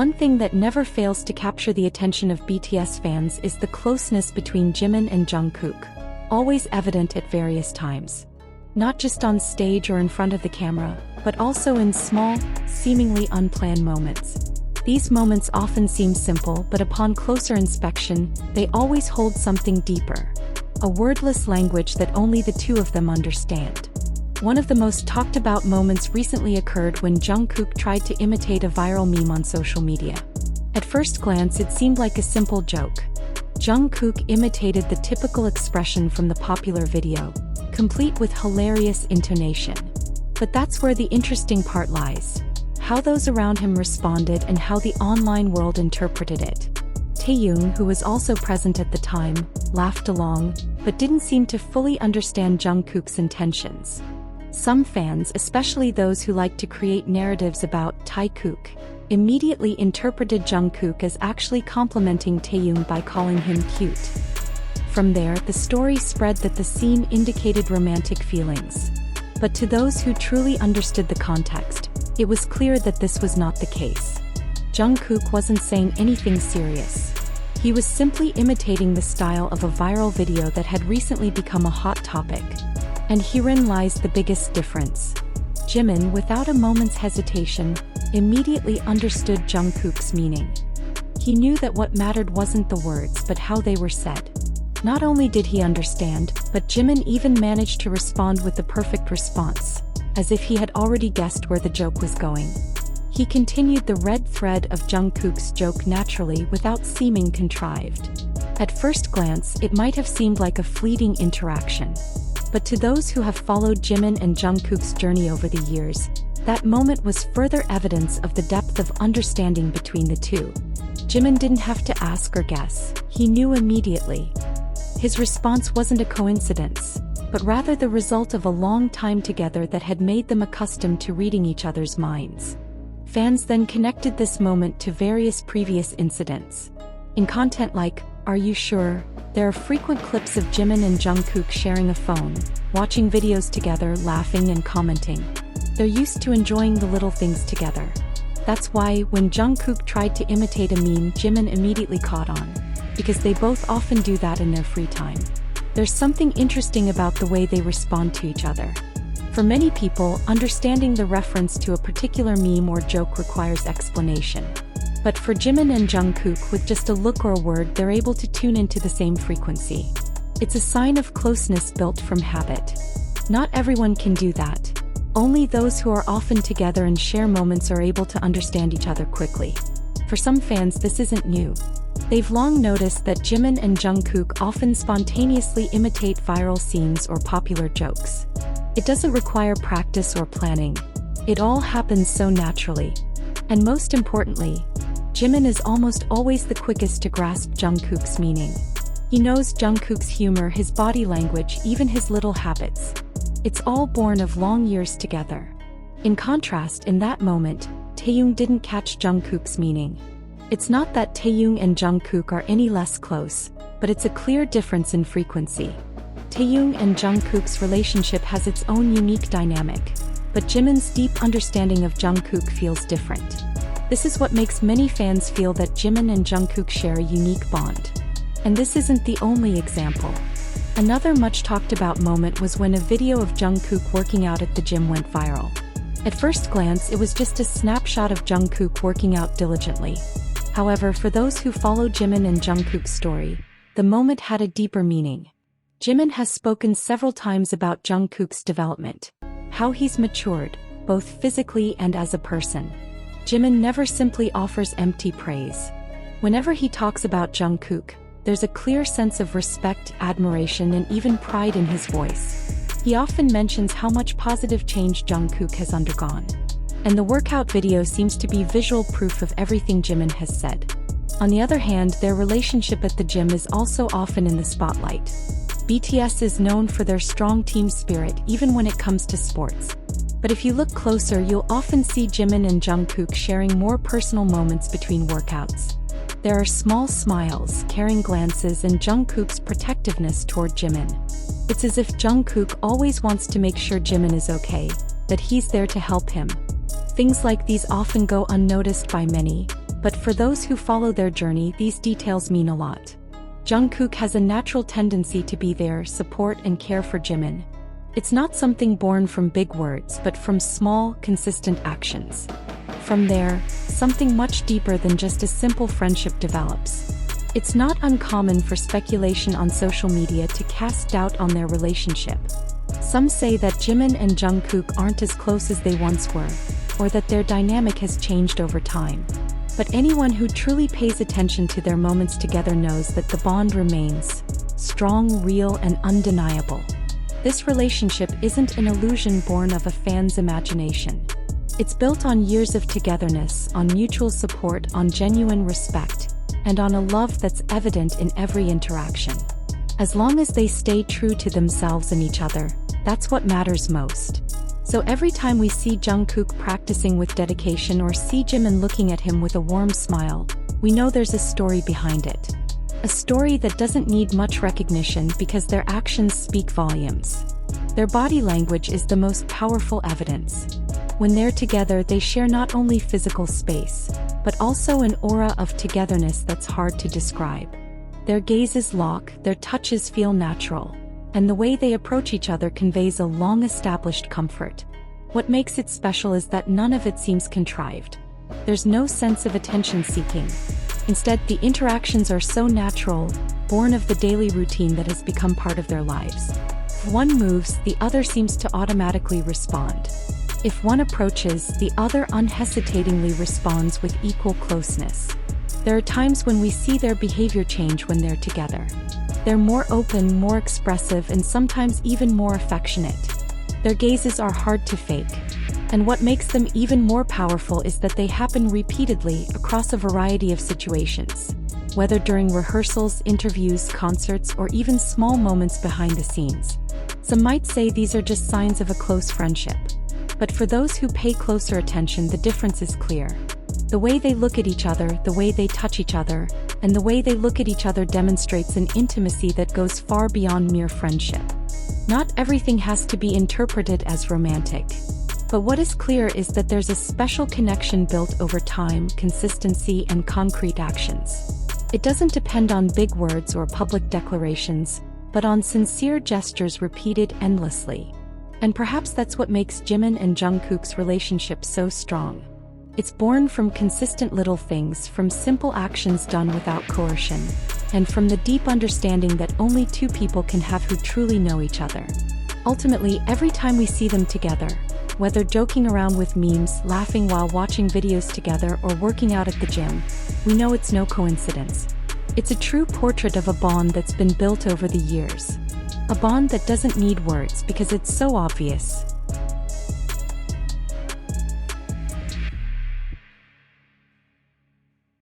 One thing that never fails to capture the attention of BTS fans is the closeness between Jimin and Jungkook, always evident at various times. Not just on stage or in front of the camera, but also in small, seemingly unplanned moments. These moments often seem simple, but upon closer inspection, they always hold something deeper. A wordless language that only the two of them understand. One of the most talked about moments recently occurred when Jungkook tried to imitate a viral meme on social media. At first glance, it seemed like a simple joke. Jungkook imitated the typical expression from the popular video, complete with hilarious intonation. But that's where the interesting part lies. How those around him responded and how the online world interpreted it. Taehyung, who was also present at the time, laughed along, but didn't seem to fully understand Jungkook's intentions. Some fans, especially those who like to create narratives about JIKOOK, immediately interpreted Jungkook as actually complimenting Taehyung by calling him cute. From there, the story spread that the scene indicated romantic feelings. But to those who truly understood the context, it was clear that this was not the case. Jungkook wasn't saying anything serious. He was simply imitating the style of a viral video that had recently become a hot topic. And herein lies the biggest difference. Jimin, without a moment's hesitation, immediately understood Jungkook's meaning. He knew that what mattered wasn't the words but how they were said. Not only did he understand, but Jimin even managed to respond with the perfect response, as if he had already guessed where the joke was going. He continued the red thread of Jungkook's joke naturally without seeming contrived. At first glance, it might have seemed like a fleeting interaction. But to those who have followed Jimin and Jungkook's journey over the years, that moment was further evidence of the depth of understanding between the two. Jimin didn't have to ask or guess, he knew immediately. His response wasn't a coincidence, but rather the result of a long time together that had made them accustomed to reading each other's minds. Fans then connected this moment to various previous incidents. In content like, "Are you sure?" there are frequent clips of Jimin and Jungkook sharing a phone, watching videos together, laughing and commenting. They're used to enjoying the little things together. That's why, when Jungkook tried to imitate a meme, Jimin immediately caught on, because they both often do that in their free time. There's something interesting about the way they respond to each other. For many people, understanding the reference to a particular meme or joke requires explanation. But for Jimin and Jungkook, with just a look or a word, they're able to tune into the same frequency. It's a sign of closeness built from habit. Not everyone can do that. Only those who are often together and share moments are able to understand each other quickly. For some fans, this isn't new. They've long noticed that Jimin and Jungkook often spontaneously imitate viral scenes or popular jokes. It doesn't require practice or planning. It all happens so naturally. And most importantly, Jimin is almost always the quickest to grasp Jungkook's meaning. He knows Jungkook's humor, his body language, even his little habits. It's all born of long years together. In contrast, in that moment, Taehyung didn't catch Jungkook's meaning. It's not that Taehyung and Jungkook are any less close, but it's a clear difference in frequency. Taehyung and Jungkook's relationship has its own unique dynamic, but Jimin's deep understanding of Jungkook feels different. This is what makes many fans feel that Jimin and Jungkook share a unique bond. And this isn't the only example. Another much talked about moment was when a video of Jungkook working out at the gym went viral. At first glance, it was just a snapshot of Jungkook working out diligently. However, for those who follow Jimin and Jungkook's story, the moment had a deeper meaning. Jimin has spoken several times about Jungkook's development, how he's matured, both physically and as a person. Jimin never simply offers empty praise. Whenever he talks about Jungkook, there's a clear sense of respect, admiration, and even pride in his voice. He often mentions how much positive change Jungkook has undergone. And the workout video seems to be visual proof of everything Jimin has said. On the other hand, their relationship at the gym is also often in the spotlight. BTS is known for their strong team spirit even when it comes to sports. But if you look closer, you'll often see Jimin and Jungkook sharing more personal moments between workouts. There are small smiles, caring glances, and Jungkook's protectiveness toward Jimin. It's as if Jungkook always wants to make sure Jimin is okay, that he's there to help him. Things like these often go unnoticed by many, But for those who follow their journey, these details mean a lot. Jungkook has a natural tendency to be there, support and care for Jimin. It's not something born from big words, but from small, consistent actions. From there, something much deeper than just a simple friendship develops. It's not uncommon for speculation on social media to cast doubt on their relationship. Some say that Jimin and Jungkook aren't as close as they once were, or that their dynamic has changed over time. But anyone who truly pays attention to their moments together knows that the bond remains strong, real, and undeniable. This relationship isn't an illusion born of a fan's imagination. It's built on years of togetherness, on mutual support, on genuine respect, and on a love that's evident in every interaction. As long as they stay true to themselves and each other, that's what matters most. So every time we see Jungkook practicing with dedication or see Jimin looking at him with a warm smile, we know there's a story behind it. A story that doesn't need much recognition because their actions speak volumes. Their body language is the most powerful evidence. When they're together, they share not only physical space, but also an aura of togetherness that's hard to describe. Their gazes lock, their touches feel natural, and the way they approach each other conveys a long-established comfort. What makes it special is that none of it seems contrived. There's no sense of attention-seeking. Instead, the interactions are so natural, born of the daily routine that has become part of their lives. If one moves, the other seems to automatically respond. If one approaches, the other unhesitatingly responds with equal closeness. There are times when we see their behavior change when they're together. They're more open, more expressive, and sometimes even more affectionate. Their gazes are hard to fake. And what makes them even more powerful is that they happen repeatedly across a variety of situations. Whether during rehearsals, interviews, concerts, or even small moments behind the scenes. Some might say these are just signs of a close friendship. But for those who pay closer attention, the difference is clear. The way they look at each other, the way they touch each other, and the way they look at each other demonstrates an intimacy that goes far beyond mere friendship. Not everything has to be interpreted as romantic. But what is clear is that there's a special connection built over time, consistency, and concrete actions. It doesn't depend on big words or public declarations, but on sincere gestures repeated endlessly. And perhaps that's what makes Jimin and Jungkook's relationship so strong. It's born from consistent little things, from simple actions done without coercion, and from the deep understanding that only two people can have who truly know each other. Ultimately, every time we see them together, whether joking around with memes, laughing while watching videos together, or working out at the gym, we know it's no coincidence. It's a true portrait of a bond that's been built over the years. A bond that doesn't need words because it's so obvious,